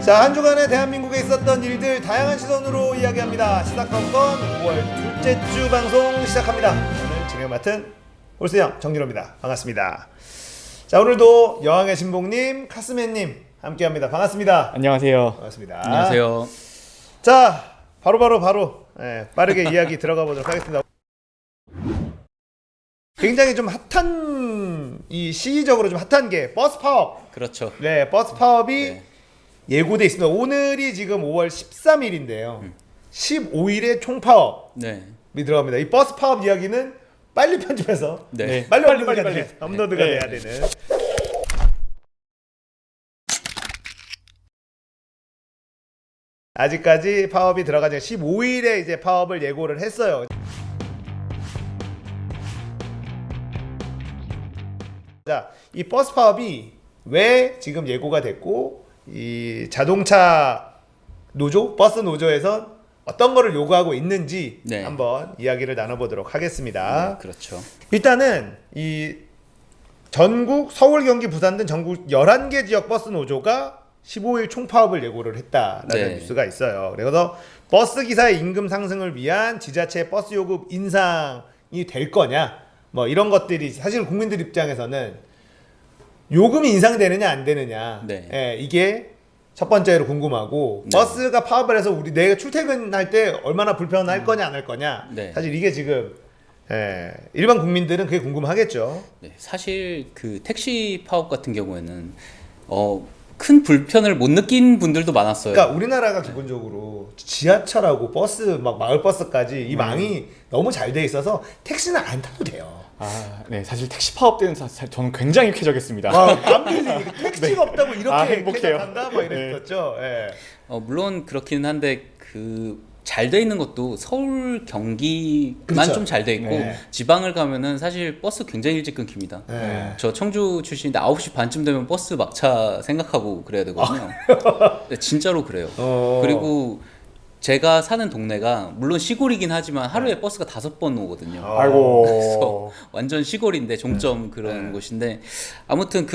자, 한 주간에 대한민국에 있었던 일들 다양한 시선으로 이야기합니다. 시사건건 5월 둘째 주 방송 시작합니다. 저는 진행 맡은 올스영 정진호입니다. 반갑습니다. 자, 오늘도 여왕의 신봉님, 카스맨님 함께합니다. 반갑습니다. 안녕하세요. 반갑습니다. 안녕하세요. 자, 바로 빠르게 이야기 들어가 보도록 하겠습니다. 굉장히 좀 핫한, 이 시기적으로 좀 핫한 게 버스 파업. 그렇죠. 네, 버스 파업이 네. 예고돼 있습니다. 오늘이 지금 5월 13일인데요. 15일에 총파업이 네. 들어갑니다. 이 버스 파업 이야기는 빨리 편집해서 네. 빨리 빨리. 업로드가 네. 돼야 되는. 아직까지 파업이 들어가지 15일에 이제 파업을 예고를 했어요. 자, 이 버스 파업이 왜 지금 예고가 됐고 이 자동차 노조, 버스 노조에서 어떤 거를 요구하고 있는지 네. 한번 이야기를 나눠보도록 하겠습니다. 네, 그렇죠. 일단은 이 전국 서울, 경기, 부산 등 전국 11개 지역 버스 노조가 15일 총파업을 예고를 했다라는 네. 뉴스가 있어요. 그래서 버스 기사의 임금 상승을 위한 지자체 버스 요금 인상이 될 거냐, 뭐 이런 것들이 사실 국민들 입장에서는 요금이 인상되느냐 안 되느냐, 네. 예, 이게 첫 번째로 궁금하고, 네. 버스가 파업을 해서 내가 출퇴근할 때 얼마나 불편할 거냐 안 할 거냐, 네. 사실 이게 지금 일반 국민들은 그게 궁금하겠죠. 네, 사실 그 택시 파업 같은 경우에는 큰 불편을 못 느낀 분들도 많았어요. 그러니까 우리나라가 기본적으로 지하철하고 버스, 막 마을버스까지 이 망이 너무 잘 돼 있어서 택시는 안 타도 돼요. 네, 사실 택시 파업 때는 저는 굉장히 쾌적했습니다. 안 밀리게 택시가 없다고 이렇게 행복해요. 한다 막 이랬었죠. 예. 물론 그렇기는 한데 그 잘 돼 있는 것도 서울, 경기만 그렇죠. 좀 잘 돼 있고 네. 지방을 가면은 사실 버스 굉장히 일찍 끊깁니다. 네. 저 청주 출신인데 9시 반쯤 되면 버스 막차 생각하고 그래야 되거든요. 네, 진짜로 그래요. 그리고 제가 사는 동네가 물론 시골이긴 하지만 하루에 버스가 5번 오거든요. 아이고. 그래서 완전 시골인데 종점 그런 곳인데 아무튼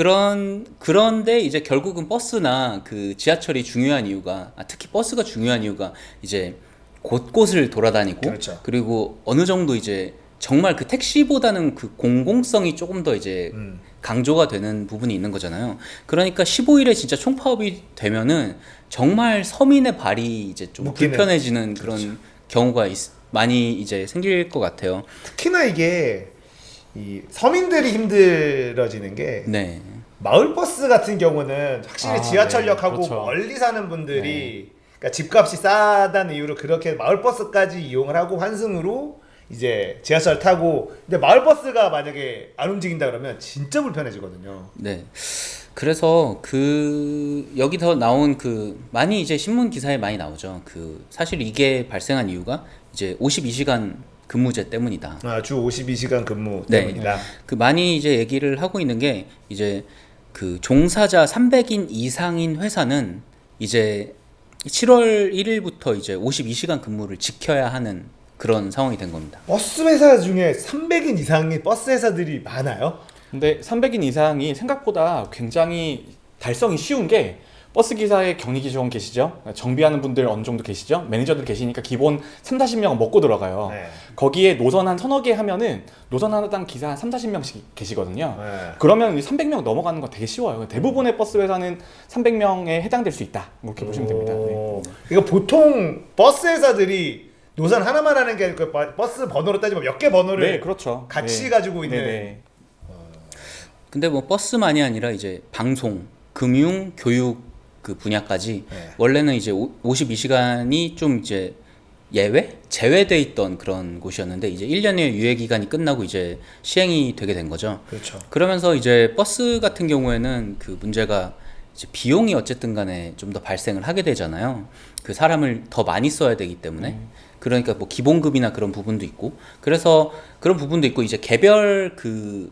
그런데 이제 결국은 버스나 그 지하철이 중요한 이유가 특히 버스가 중요한 이유가 이제 곳곳을 돌아다니고 그렇죠. 그리고 어느 정도 이제 정말 그 택시보다는 그 공공성이 조금 더 이제 강조가 되는 부분이 있는 거잖아요. 그러니까 15일에 진짜 총파업이 되면은 정말 서민의 발이 이제 좀 묶이는. 불편해지는 그런 경우가 많이 이제 생길 것 같아요. 특히나 이게 이 서민들이 힘들어지는 게 네. 마을버스 같은 경우는 확실히 지하철역하고 네, 그렇죠. 멀리 사는 분들이 그러니까 집값이 싸다는 이유로 그렇게 마을버스까지 이용을 하고 환승으로 이제 지하철 타고, 근데 마을버스가 만약에 안 움직인다 그러면 진짜 불편해지거든요. 네. 그래서 그 여기서 나온 그 많이 이제 신문 기사에 많이 나오죠. 그 사실 이게 발생한 이유가 이제 52시간 근무제 때문이다. 주 52시간 근무 네. 때문이다. 그 많이 이제 얘기를 하고 있는 게 이제 그 종사자 300인 이상인 회사는 이제 7월 1일부터 이제 52시간 근무를 지켜야 하는 그런 상황이 된 겁니다. 버스 회사 중에 300인 이상의 버스 회사들이 많아요? 근데 300인 이상이 생각보다 굉장히 달성이 쉬운 게 버스 기사의 경리 기종 계시죠? 정비하는 분들 어느 정도 계시죠? 매니저들 계시니까 기본 3-40명 먹고 들어가요. 네. 거기에 노선 한 서너 개 하면은 노선 하나당 기사 한 3-40명씩 계시거든요. 네. 그러면 300명 넘어가는 거 되게 쉬워요. 대부분의 버스 회사는 300명에 해당될 수 있다. 이렇게 보시면 됩니다. 네. 그러니까 보통 버스 회사들이 노선 하나만 하는 게 아니고 버스 번호로 따지면 몇 개 번호를 네, 그렇죠. 같이 네. 가지고 있는. 네네. 근데 뭐 버스만이 아니라 이제 방송, 금융, 교육 그 분야까지 네. 원래는 이제 52시간이 좀 이제 제외돼 있던 그런 곳이었는데 이제 1년의 유예 기간이 끝나고 이제 시행이 되게 된 거죠. 그렇죠. 그러면서 이제 버스 같은 경우에는 그 문제가 이제 비용이 어쨌든 간에 좀 더 발생을 하게 되잖아요. 그 사람을 더 많이 써야 되기 때문에. 그러니까 뭐 기본급이나 그런 부분도 있고. 그래서 그런 부분도 있고 이제 개별 그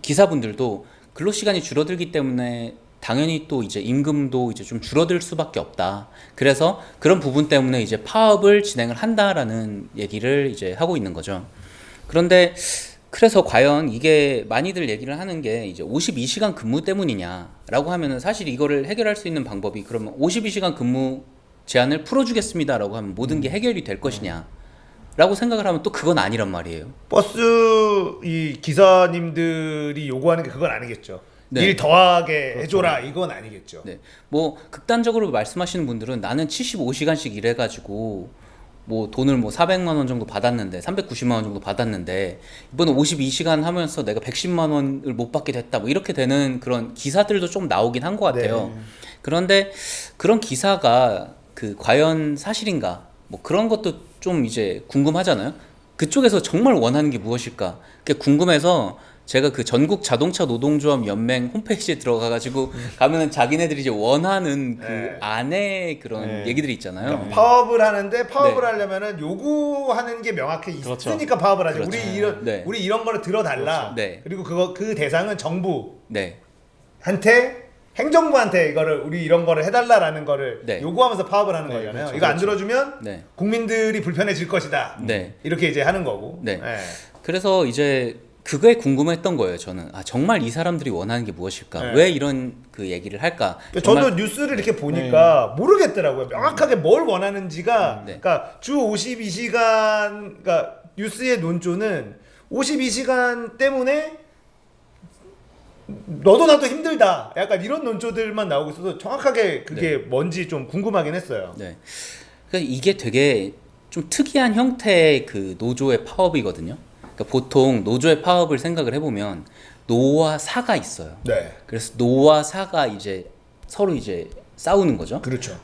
기사분들도 근로 시간이 줄어들기 때문에 당연히 또 이제 임금도 이제 좀 줄어들 수밖에 없다. 그래서 그런 부분 때문에 이제 파업을 진행을 한다라는 얘기를 이제 하고 있는 거죠. 그런데 그래서 과연 이게 많이들 얘기를 하는 게 이제 52시간 근무 때문이냐라고 하면은 사실 이거를 해결할 수 있는 방법이 그러면 52시간 근무 제한을 풀어주겠습니다라고 하면 모든 게 해결이 될 것이냐 라고 생각을 하면 또 그건 아니란 말이에요. 버스 이 기사님들이 요구하는 게 그건 아니겠죠. 네. 일 더하게 해줘라 이건 아니겠죠. 네. 뭐 극단적으로 말씀하시는 분들은 나는 75시간씩 일해가지고 뭐 돈을 뭐 400만 원 정도 받았는데 390만 원 정도 받았는데 이번에 52시간 하면서 내가 110만 원을 못 받게 됐다 뭐 이렇게 되는 그런 기사들도 좀 나오긴 한 것 같아요. 네. 그런데 그런 기사가 그 과연 사실인가 뭐 그런 것도 좀 이제 궁금하잖아요. 그쪽에서 정말 원하는 게 무엇일까 그게 궁금해서 제가 그 전국 자동차 노동조합 연맹 홈페이지에 들어가가지고 가면은 자기네들이 이제 원하는 그 네. 안에 그런 네. 얘기들이 있잖아요. 그러니까 파업을 하는데 파업을 네. 하려면은 요구하는 게 명확히 그렇죠. 있으니까 파업을 하죠. 그렇죠. 우리 네. 이런 거를 들어달라. 그렇죠. 네. 그리고 그 대상은 정부한테 네, 행정부한테 이거를 우리 이런 거를 해달라라는 거를 네. 요구하면서 파업을 하는 네, 거잖아요. 그렇죠. 이거 안 그렇죠. 들어주면 네, 국민들이 불편해질 것이다. 네. 이렇게 이제 하는 거고. 네. 그래서 이제 그게 궁금했던 거예요. 저는 아 정말 이 사람들이 원하는 게 무엇일까? 네. 왜 이런 그 얘기를 할까? 저도 뉴스를 이렇게 보니까 모르겠더라고요. 명확하게 뭘 원하는지가. 네. 그러니까 주 52시간, 그러니까 뉴스의 논조는 52시간 때문에 너도 나도 힘들다. 약간 이런 논조들만 나오고 있어서 정확하게 그게 뭔지 좀 궁금하긴 했어요. 네. 그러니까 이게 되게 좀 특이한 형태의 그 노조의 파업이거든요. 그러니까 보통 노조의 파업을 생각을 해보면 노와 사가 있어요. 네. 그래서 노와 사가 이제 서로 이제 싸우는 거죠. 그렇죠.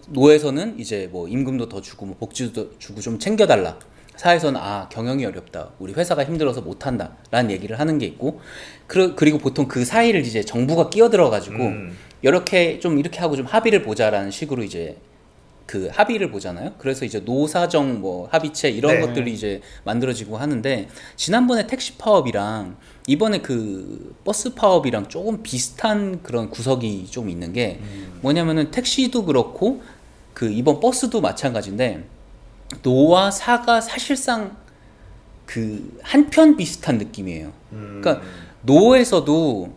노에서는 이제 뭐 임금도 더 주고 뭐 복지도 주고 좀 챙겨달라. 사에서는 아 경영이 어렵다. 우리 회사가 힘들어서 못한다. 라는 얘기를 하는 게 있고 그리고 보통 그 사이를 이제 정부가 끼어들어가지고 이렇게 좀 이렇게 하고 좀 합의를 보자라는 식으로 이제 그 합의를 보잖아요. 그래서 이제 노사정 뭐 합의체 이런 네. 것들이 이제 만들어지고 하는데 지난번에 택시 파업이랑 이번에 그 버스 파업이랑 조금 비슷한 그런 구석이 좀 있는 게 뭐냐면은 택시도 그렇고 그 이번 버스도 마찬가지인데 노와 사가 사실상 그 한편 비슷한 느낌이에요. 그러니까 노에서도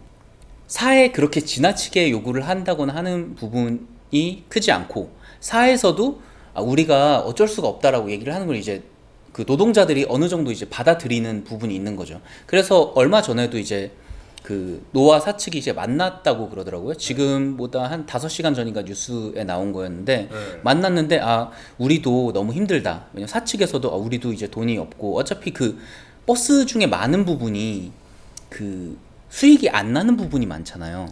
사에 그렇게 지나치게 요구를 한다거나 하는 부분이 크지 않고 사에서도 아, 우리가 어쩔 수가 없다라고 얘기를 하는 걸 이제 그 노동자들이 어느 정도 이제 받아들이는 부분이 있는 거죠. 그래서 얼마 전에도 이제 그 노와 사 측이 이제 만났다고 그러더라고요. 지금보다 한 5시간 전인가 뉴스에 나온 거였는데 만났는데 아 우리도 너무 힘들다. 왜냐면 사 측에서도 아, 우리도 이제 돈이 없고 어차피 그 버스 중에 많은 부분이 그 수익이 안 나는 부분이 많잖아요.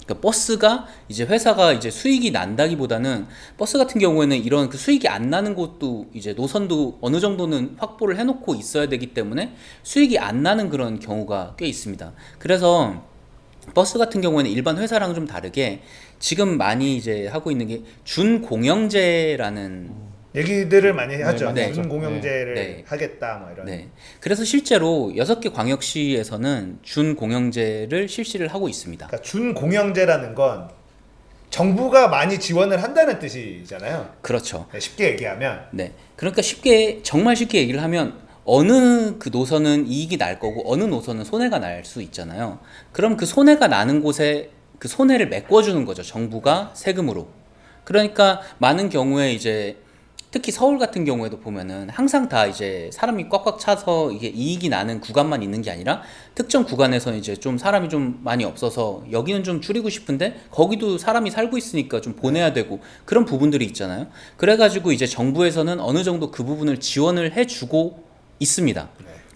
그러니까 버스가 이제 회사가 이제 수익이 난다기보다는 버스 같은 경우에는 이런 그 수익이 안 나는 곳도 이제 노선도 어느 정도는 확보를 해놓고 있어야 되기 때문에 수익이 안 나는 그런 경우가 꽤 있습니다. 그래서 버스 같은 경우에는 일반 회사랑 좀 다르게 지금 많이 이제 하고 있는 게 준공영제라는 얘기들을 많이 하죠. 네. 준공영제를 네. 하겠다 뭐 이런. 네. 그래서 실제로 6개 광역시에서는 준공영제를 실시를 하고 있습니다. 그러니까 준공영제라는 건 정부가 많이 지원을 한다는 뜻이잖아요. 그렇죠. 네, 쉽게 얘기하면. 네. 그러니까 정말 쉽게 얘기를 하면 어느 그 노선은 이익이 날 거고 어느 노선은 손해가 날 수 있잖아요. 그럼 그 손해가 나는 곳에 그 손해를 메꿔주는 거죠. 정부가 세금으로. 그러니까 많은 경우에 이제 특히 서울 같은 경우에도 보면은 항상 다 이제 사람이 꽉꽉 차서 이게 이익이 나는 구간만 있는 게 아니라 특정 구간에서는 이제 좀 사람이 좀 많이 없어서 여기는 좀 줄이고 싶은데 거기도 사람이 살고 있으니까 좀 보내야 되고 그런 부분들이 있잖아요. 그래가지고 이제 정부에서는 어느 정도 그 부분을 지원을 해주고 있습니다.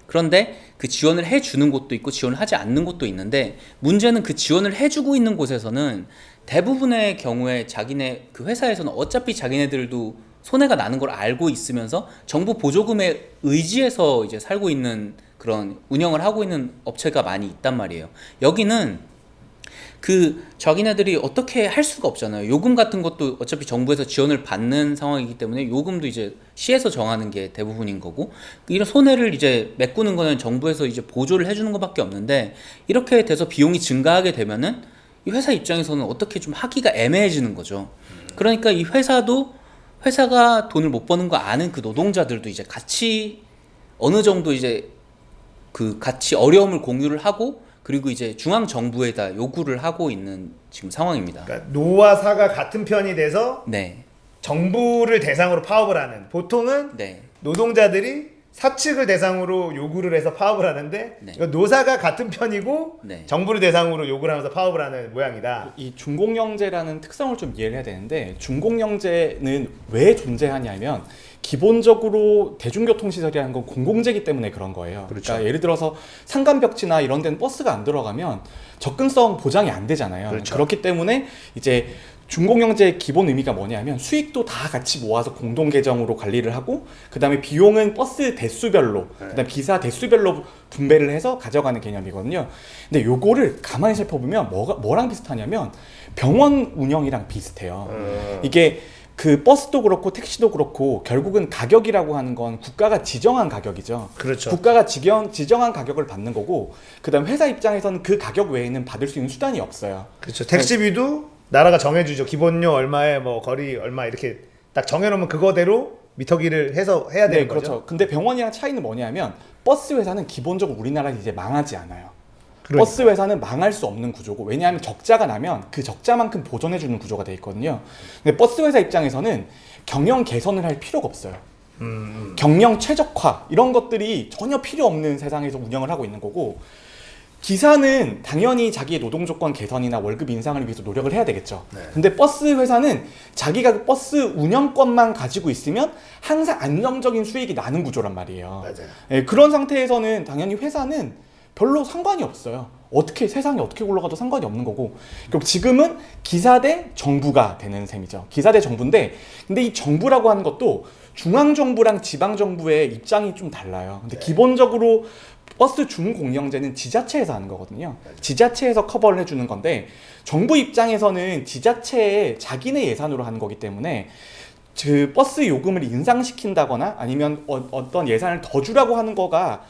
그런데 그 지원을 해주는 곳도 있고 지원을 하지 않는 곳도 있는데 문제는 그 지원을 해주고 있는 곳에서는 대부분의 경우에 자기네 그 회사에서는 어차피 자기네들도 손해가 나는 걸 알고 있으면서 정부 보조금에 의지해서 이제 살고 있는 그런 운영을 하고 있는 업체가 많이 있단 말이에요. 여기는 그 자기네들이 어떻게 할 수가 없잖아요. 요금 같은 것도 어차피 정부에서 지원을 받는 상황이기 때문에 요금도 이제 시에서 정하는 게 대부분인 거고 이런 손해를 이제 메꾸는 거는 정부에서 이제 보조를 해주는 것밖에 없는데 이렇게 돼서 비용이 증가하게 되면은 이 회사 입장에서는 어떻게 좀 하기가 애매해지는 거죠. 그러니까 이 회사가 돈을 못 버는 거 아는 그 노동자들도 이제 같이 어느 정도 이제 그 같이 어려움을 공유를 하고 그리고 이제 중앙 정부에다 요구를 하고 있는 지금 상황입니다. 그러니까 노와 사가 같은 편이 돼서 네, 정부를 대상으로 파업을 하는, 보통은 네, 노동자들이 사측을 대상으로 요구를 해서 파업을 하는데 네. 이거 노사가 같은 편이고 네. 정부를 대상으로 요구를 하면서 파업을 하는 모양이다. 이 중공영제라는 특성을 좀 이해를 해야 되는데, 중공영제는 왜 존재하냐면 기본적으로 대중교통시설이라는 건 공공재이기 때문에 그런 거예요. 그렇죠. 그러니까 예를 들어서 상간벽지나 이런 데는 버스가 안 들어가면 접근성 보장이 안 되잖아요. 그렇죠. 그렇기 때문에 이제 중공영제의 기본 의미가 뭐냐면 수익도 다 같이 모아서 공동계정으로 관리를 하고, 그 다음에 비용은 버스 대수별로, 그 다음에 기사 대수별로 분배를 해서 가져가는 개념이거든요. 근데 요거를 가만히 살펴보면 뭐랑 비슷하냐면 병원 운영이랑 비슷해요. 이게 그 버스도 그렇고 택시도 그렇고 결국은 가격이라고 하는 건 국가가 지정한 가격이죠. 그렇죠. 국가가 지정한 가격을 받는 거고, 그 다음 회사 입장에서는 그 가격 외에는 받을 수 있는 수단이 없어요. 그렇죠. 택시비도 나라가 정해주죠. 기본료 얼마에 뭐 거리 얼마 이렇게 딱 정해놓으면 그거대로 미터기를 해서 해야 되는 네, 그렇죠. 거죠. 근데 병원이랑 차이는 뭐냐면 버스 회사는 기본적으로 우리나라에 이제 망하지 않아요. 그러니까. 버스 회사는 망할 수 없는 구조고, 왜냐하면 적자가 나면 그 적자만큼 보전해주는 구조가 돼 있거든요. 근데 버스 회사 입장에서는 경영 개선을 할 필요가 없어요. 경영 최적화 이런 것들이 전혀 필요 없는 세상에서 운영을 하고 있는 거고, 기사는 당연히 자기의 노동 조건 개선이나 월급 인상을 위해서 노력을 해야 되겠죠. 네. 근데 버스 회사는 자기가 그 버스 운영권만 가지고 있으면 항상 안정적인 수익이 나는 구조란 말이에요. 맞아요. 예, 그런 상태에서는 당연히 회사는 별로 상관이 없어요. 세상이 어떻게 굴러가도 상관이 없는 거고. 그리고 지금은 기사 대 정부가 되는 셈이죠. 기사 대 정부인데, 근데 이 정부라고 하는 것도 중앙정부랑 지방정부의 입장이 좀 달라요. 근데 기본적으로 버스 중공영제는 지자체에서 하는 거거든요. 지자체에서 커버를 해주는 건데, 정부 입장에서는 지자체에 자기네 예산으로 하는 거기 때문에 그 버스 요금을 인상시킨다거나 아니면 어떤 예산을 더 주라고 하는 거가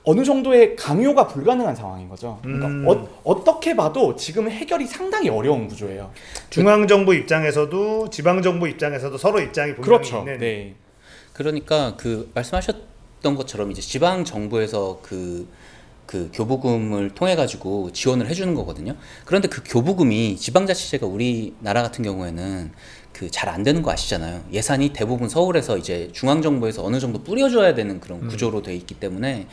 어느 정도의 강요가 불가능한 상황인 거죠. 그러니까 어떻게 봐도 지금 해결이 상당히 어려운 구조예요. 중앙정부 입장에서도 지방정부 입장에서도 서로 입장이 분명히 그렇죠. 있는. 네. 그러니까 그 말씀하셨던 것처럼 이제 지방 정부에서 그 교부금을 통해 가지고 지원을 해주는 거거든요. 그런데 그 교부금이 지방자치제가 우리나라 같은 경우에는 그 잘 안 되는 거 아시잖아요. 예산이 대부분 서울에서 이제 중앙정부에서 어느 정도 뿌려줘야 되는 그런 구조로 돼 있기 때문에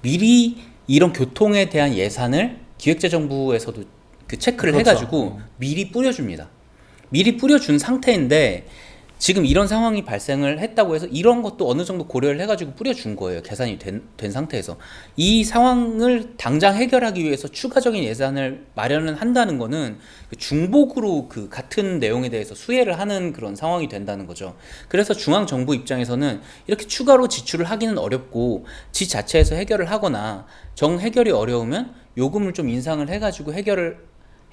미리 이런 교통에 대한 예산을 기획재정부에서도 그 체크를 그렇죠. 해가지고 미리 뿌려줍니다. 미리 뿌려준 상태인데 지금 이런 상황이 발생을 했다고 해서 이런 것도 어느 정도 고려를 해가지고 뿌려준 거예요. 계산이 된 상태에서. 이 상황을 당장 해결하기 위해서 추가적인 예산을 마련을 한다는 거는 중복으로 그 같은 내용에 대해서 수혜를 하는 그런 상황이 된다는 거죠. 그래서 중앙정부 입장에서는 이렇게 추가로 지출을 하기는 어렵고 지 자체에서 해결을 하거나 정 해결이 어려우면 요금을 좀 인상을 해가지고 해결을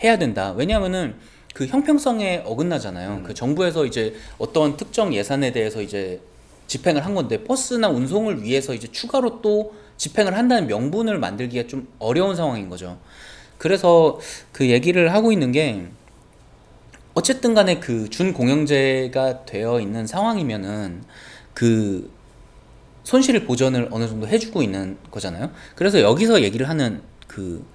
해야 된다. 왜냐하면은 그 형평성에 어긋나잖아요. 그 정부에서 이제 어떤 특정 예산에 대해서 이제 집행을 한 건데 버스나 운송을 위해서 이제 추가로 또 집행을 한다는 명분을 만들기가 좀 어려운 상황인 거죠. 그래서 그 얘기를 하고 있는 게 어쨌든 간에 그 준공영제가 되어 있는 상황이면은 그 손실 보전을 어느 정도 해주고 있는 거잖아요. 그래서 여기서 얘기를 하는 그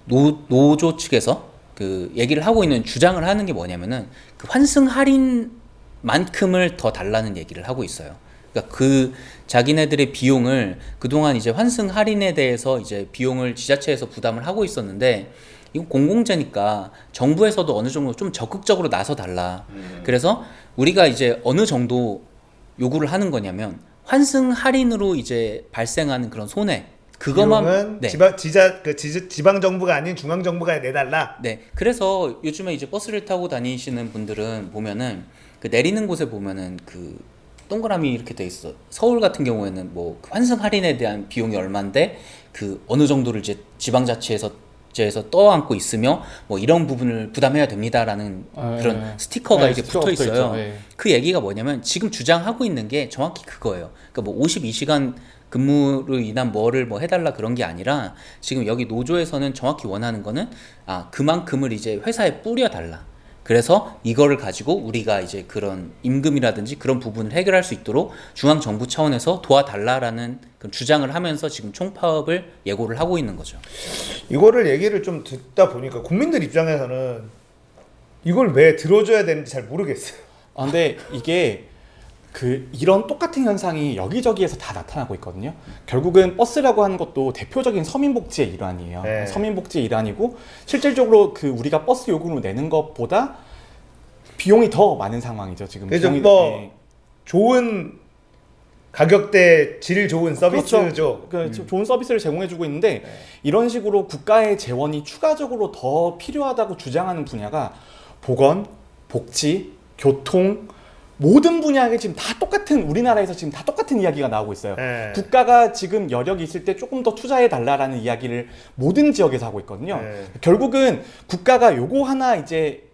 노조 측에서 그 얘기를 하고 있는 주장을 하는 게 뭐냐면은 그 환승 할인만큼을 더 달라는 얘기를 하고 있어요. 그러니까 그 자기네들의 비용을 그동안 이제 환승 할인에 대해서 이제 비용을 지자체에서 부담을 하고 있었는데 이건 공공재니까 정부에서도 어느 정도 좀 적극적으로 나서 달라. 그래서 우리가 이제 어느 정도 요구를 하는 거냐면 환승 할인으로 이제 발생하는 그런 손해 그것만 비용은 지방 정부가 아닌 중앙 정부가 내달라. 네. 그래서 요즘에 이제 버스를 타고 다니시는 분들은 보면은 그 내리는 곳에 보면은 그 동그라미 이렇게 돼 있어. 서울 같은 경우에는 뭐 환승 할인에 대한 비용이 얼마인데 그 어느 정도를 이제 지방자치에서 떠안고 있으며 뭐 이런 부분을 부담해야 됩니다라는 그런 스티커가 이렇게 붙어 있어요. 그 얘기가 뭐냐면 지금 주장하고 있는 게 정확히 그거예요. 그러니까 뭐 52시간 근무로 인한 뭐를 뭐 해달라 그런 게 아니라 지금 여기 노조에서는 정확히 원하는 거는 그만큼을 이제 회사에 뿌려달라. 그래서 이거를 가지고 우리가 이제 그런 임금이라든지 그런 부분을 해결할 수 있도록 중앙 정부 차원에서 도와달라라는 그런 주장을 하면서 지금 총파업을 예고를 하고 있는 거죠. 이거를 얘기를 좀 듣다 보니까 국민들 입장에서는 이걸 왜 들어줘야 되는지 잘 모르겠어요. 근데 이게 이런 똑같은 현상이 여기저기에서 다 나타나고 있거든요. 결국은 버스라고 하는 것도 대표적인 서민복지의 일환이에요. 네. 서민복지의 일환이고 실질적으로 우리가 버스 요금을 내는 것보다 비용이 더 많은 상황이죠. 지금 그래서 비용이- 뭐 네. 좋은 가격대 질 좋은 서비스죠. 그렇죠. 좋은 서비스를 제공해주고 있는데 이런 식으로 국가의 재원이 추가적으로 더 필요하다고 주장하는 분야가 보건, 복지, 교통 모든 분야에 지금 다 똑같은 우리나라에서 지금 다 똑같은 이야기가 나오고 있어요. 네. 국가가 지금 여력이 있을 때 조금 더 투자해 달라라는 이야기를 모든 지역에서 하고 있거든요. 네. 결국은 국가가 요거 하나 이제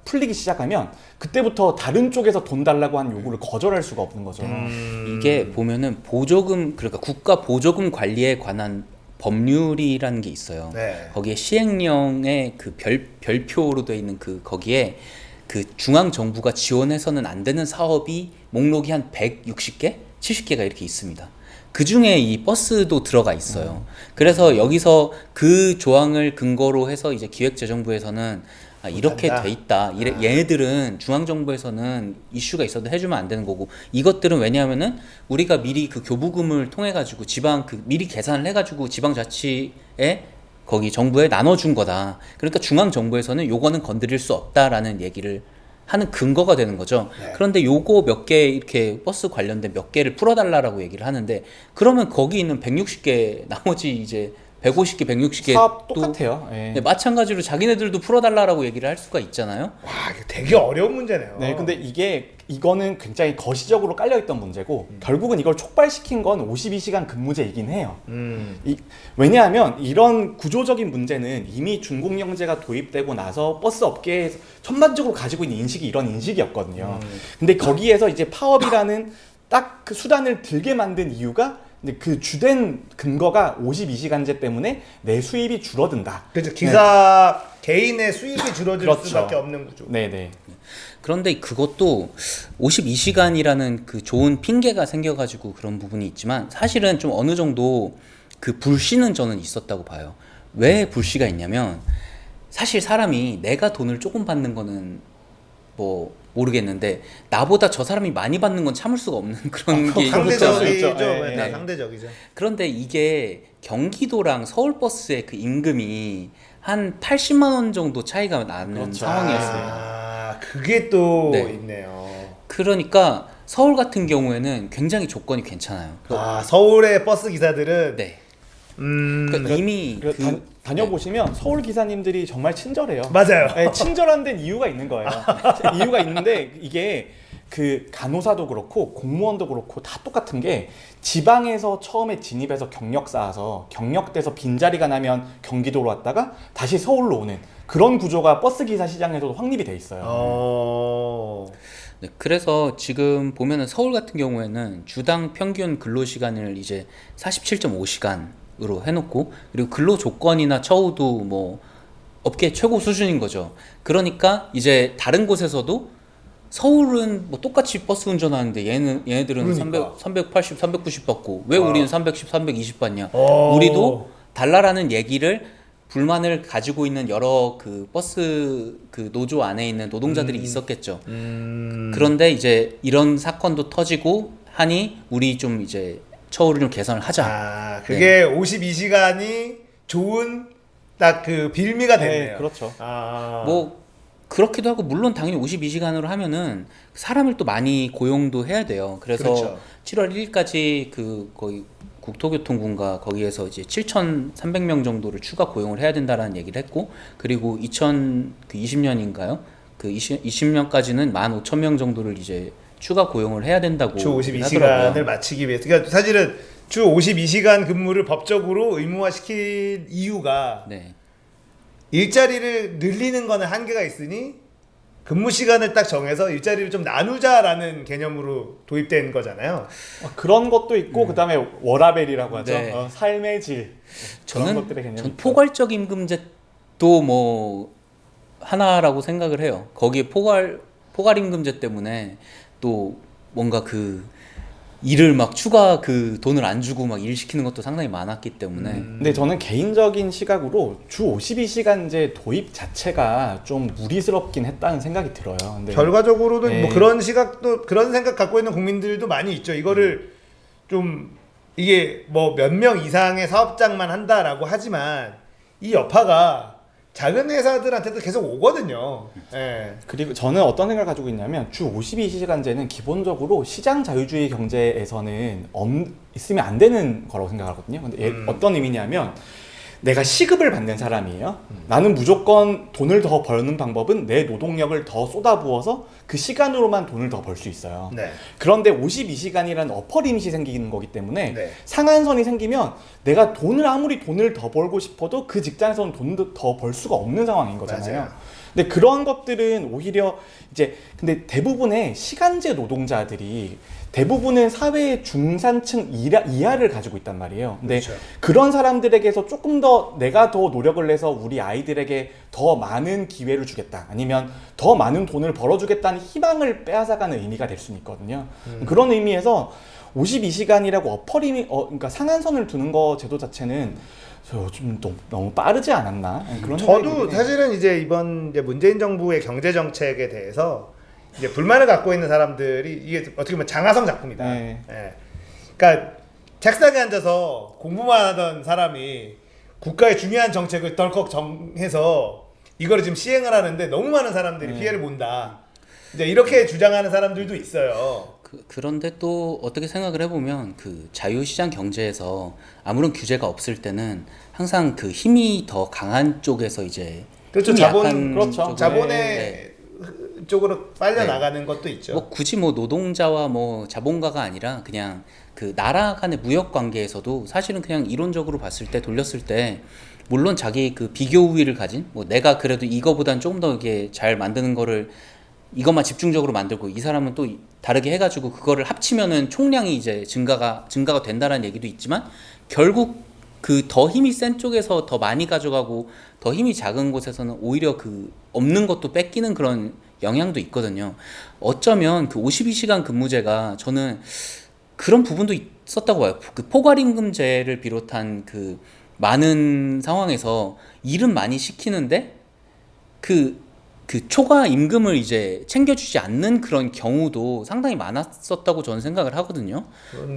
풀리기 시작하면 그때부터 다른 쪽에서 돈 달라고 하는 요구를 거절할 수가 없는 거죠. 이게 보면은 보조금 그러니까 국가 보조금 관리에 관한 법률이라는 게 있어요. 네. 거기에 시행령의 그 별표로 되어 있는 거기에 그 중앙 정부가 지원해서는 안 되는 사업이 목록이 한 160개, 70개가 이렇게 있습니다. 그 중에 이 버스도 들어가 있어요. 그래서 여기서 그 조항을 근거로 해서 이제 기획재정부에서는 이렇게 못한다. 돼 있다. 얘네들은 중앙정부에서는 이슈가 있어도 해주면 안 되는 거고, 이것들은 왜냐하면은 우리가 미리 그 교부금을 통해 가지고 미리 계산을 해가지고 지방자치에 거기 정부에 나눠준 거다. 그러니까 중앙정부에서는 요거는 건드릴 수 없다라는 얘기를 하는 근거가 되는 거죠. 네. 그런데 요거 몇 개 이렇게 버스 관련된 몇 개를 풀어달라고 얘기를 하는데, 그러면 거기 있는 160개 나머지 이제 150개, 160개 사업 또 똑같아요. 예. 네, 마찬가지로 자기네들도 풀어달라고 얘기를 할 수가 있잖아요. 와, 이거 되게 어려운 문제네요. 네, 근데 이거는 굉장히 거시적으로 깔려있던 문제고 결국은 이걸 촉발시킨 건 52시간 근무제이긴 해요. 왜냐하면 이런 구조적인 문제는 이미 중공영제가 도입되고 나서 버스 업계에서 전반적으로 가지고 있는 인식이 이런 인식이었거든요. 근데 거기에서 이제 파업이라는 딱 그 수단을 들게 만든 이유가 근데 그 주된 근거가 52시간제 때문에 내 수입이 줄어든다. 그렇죠. 기사 개인의 수입이 줄어들 그렇죠. 수밖에 없는 구조. 네네. 그런데 그것도 52시간이라는 그 좋은 핑계가 생겨가지고 그런 부분이 있지만, 사실은 좀 어느 정도 그 불씨는 저는 있었다고 봐요. 왜 불씨가 있냐면, 사실 사람이 내가 돈을 조금 받는 거는 뭐 모르겠는데 나보다 저 사람이 많이 받는 건 참을 수가 없는 그런 게 상대적이죠. 있죠. 네, 네. 상대적이죠. 그런데 이게 경기도랑 서울버스의 그 임금이 한 80만 원 정도 차이가 나는 그렇죠. 상황이었어요. 아, 그게 또 네. 있네요. 그러니까 서울 같은 경우에는 굉장히 조건이 괜찮아요. 아, 서울의 버스 기사들은 네. 그러니까 이미 다녀보시면 서울 기사님들이 정말 친절해요. 맞아요. 네, 친절한 데는 이유가 있는 거예요. 이유가 있는데 이게 그 간호사도 그렇고 공무원도 그렇고 다 똑같은 게 지방에서 처음에 진입해서 경력 쌓아서 경력돼서 빈자리가 나면 경기도로 왔다가 다시 서울로 오는 그런 구조가 버스 기사 시장에서도 확립이 돼 있어요. 네, 그래서 지금 보면은 서울 같은 경우에는 주당 평균 근로 시간을 이제 47.5시간으로 해놓고, 그리고 근로 조건이나 처우도 뭐 업계 최고 수준인 거죠. 그러니까 이제 다른 곳에서도 서울은 뭐 똑같이 버스 운전하는데 얘네들은 그러니까. 380, 390 받고 왜 우리는 310, 320 받냐? 어. 우리도 달라라는 얘기를 불만을 가지고 있는 여러 그 버스 그 노조 안에 있는 노동자들이 있었겠죠. 그런데 이제 이런 사건도 터지고 하니 우리 좀 이제 처우를 좀 개선을 하자. 아, 그게 52시간이 좋은 딱 그 빌미가 됐네요. 네, 그렇죠. 아. 뭐 그렇기도 하고, 물론 당연히 52시간으로 하면은 사람을 또 많이 고용도 해야 돼요. 그래서 그렇죠. 7월 1일까지 그 거의 국토교통부가 거기에서 이제 7,300명 정도를 추가 고용을 해야 된다라는 얘기를 했고, 그리고 2020년인가요? 그 20년까지는 15,000명 정도를 이제 추가 고용을 해야 된다고 주 하더라고요. 52시간을 마치기 위해서. 그러니까 사실은 주 52시간 근무를 법적으로 의무화시킨 이유가 네. 일자리를 늘리는 거는 한계가 있으니 근무 시간을 딱 정해서 일자리를 좀 나누자라는 개념으로 도입된 거잖아요. 그런 것도 있고 그다음에 워라벨이라고 하죠. 네. 삶의 질. 그런 저는 것들의 개념이 전 있죠. 포괄적 임금제도 뭐 하나라고 생각을 해요. 거기에 포괄임금제 때문에 또 뭔가 그 일을 막 추가 그 돈을 안 주고 막 일 시키는 것도 상당히 많았기 때문에 근데 저는 개인적인 시각으로 주 52시간제 도입 자체가 좀 무리스럽긴 했다는 생각이 들어요. 근데 결과적으로는 네. 뭐 그런 시각도 그런 생각 갖고 있는 국민들도 많이 있죠. 이거를 좀 이게 뭐 몇 명 이상의 사업장만 한다라고 하지만 이 여파가 작은 회사들한테도 계속 오거든요. 예. 그리고 저는 어떤 생각을 가지고 있냐면 주 52시간제는 기본적으로 시장 자유주의 경제에서는 있으면 안 되는 거라고 생각하거든요. 근데 어떤 의미냐면 내가 시급을 받는 사람이에요. 나는 무조건 돈을 더 버는 방법은 내 노동력을 더 쏟아부어서 그 시간으로만 돈을 더 벌 수 있어요. 네. 그런데 52시간이라는 어퍼 리밋이 생기는 거기 때문에 네. 상한선이 생기면 내가 아무리 돈을 더 벌고 싶어도 그 직장에서는 돈도 더 벌 수가 없는 상황인 거잖아요. 맞아요. 근데 그런 것들은 오히려 이제 근데 대부분의 시간제 노동자들이 대부분은 사회의 중산층 이하를 가지고 있단 말이에요. 근데 그렇죠. 그런 사람들에게서 조금 더 내가 더 노력을 해서 우리 아이들에게 더 많은 기회를 주겠다. 아니면 더 많은 돈을 벌어주겠다는 희망을 빼앗아가는 의미가 될 수는 있거든요. 그런 의미에서 52시간이라고 그러니까 상한선을 두는 거 제도 자체는 좀 너무 빠르지 않았나? 그런 생각이 저도 들긴 해요. 사실은 이제 이번 이제 문재인 정부의 경제 정책에 대해서 이제 불만을 갖고 있는 사람들이 이게 어떻게 보면 장하성 작품이다. 네. 예. 그러니까 책상에 앉아서 공부만 하던 사람이 국가의 중요한 정책을 덜컥 정해서 이거를 지금 시행을 하는데 너무 많은 사람들이 피해를 본다. 이제 이렇게 주장하는 사람들도 있어요. 그런데 또 어떻게 생각을 해보면 그 자유시장 경제에서 아무런 규제가 없을 때는 항상 그 힘이 더 강한 쪽에서 이제 그렇죠. 힘이 자본, 약한 그렇죠. 쪽으로 자본의 네. 쪽으로 빨려 네. 나가는 것도 있죠. 뭐 굳이 뭐 노동자와 뭐 자본가가 아니라 그냥 그 나라 간의 무역 관계에서도 사실은 그냥 이론적으로 봤을 때 돌렸을 때 물론 자기 그 비교 우위를 가진 뭐 내가 그래도 이거보단 조금 더 이게 잘 만드는 거를 이것만 집중적으로 만들고 이 사람은 또 다르게 해가지고 그거를 합치면은 총량이 이제 증가가 된다라는 얘기도 있지만 결국 그 더 힘이 센 쪽에서 더 많이 가져가고 더 힘이 작은 곳에서는 오히려 그 없는 것도 뺏기는 그런 영향도 있거든요. 어쩌면 그 52시간 근무제가 저는 그런 부분도 있었다고 봐요. 그 포괄임금제를 비롯한 그 많은 상황에서 일은 많이 시키는데 그 초과 임금을 이제 챙겨주지 않는 그런 경우도 상당히 많았었다고 저는 생각을 하거든요.